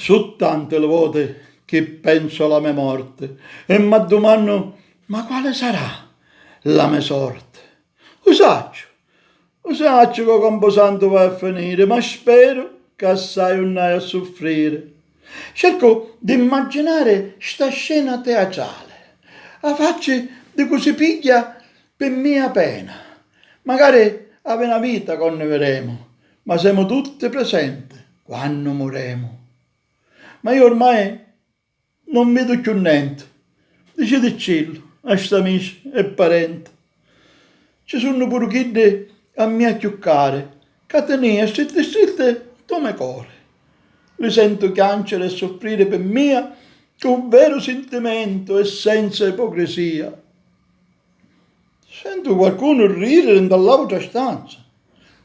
Su tante le volte che penso alla mia morte e mi domando, ma quale sarà la mia sorte? Lo saccio che Camposanto va a finire, ma spero che assai non hai a soffrire. Cerco di immaginare sta scena teatrale, a faccia di cui piglia per mia pena. Magari a una vita conneveremo, ma siamo tutti presenti quando moremo. Ma io ormai non vedo più niente. Dice di cielo, a sta amici e parenti. Ci sono pure chi a me chiuccare, che tenia stritte come core. Li sento piangere e soffrire per mia con vero sentimento e senza ipocrisia. Sento qualcuno ridere dall'altra stanza.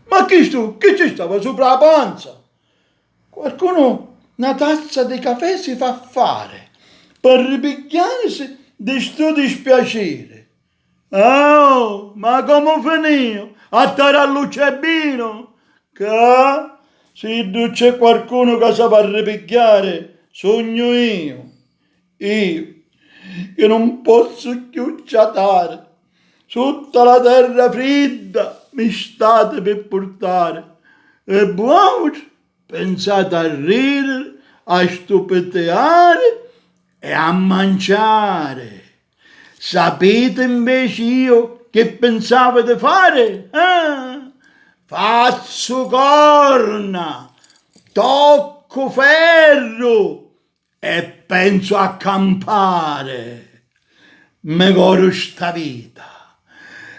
Ma chi ci stava sopra la panza? Qualcuno una tazza di caffè si fa fare per ripigliarsi di sto dispiacere. Oh, ma come finì? A stare a Lucebino? Che se c'è qualcuno che sa per ripigliare, sogno io. Io, che non posso più chattare. Tutta la terra fredda mi state per portare. E voi pensate a ridere, a stupeteare e a mangiare. Sapete invece io che pensavo di fare? Faccio corna, tocco ferro e penso a campare. Me godo sta vita.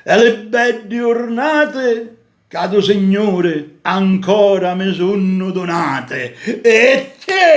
E le belle giornate, cado Signore, ancora mi sono donate. E te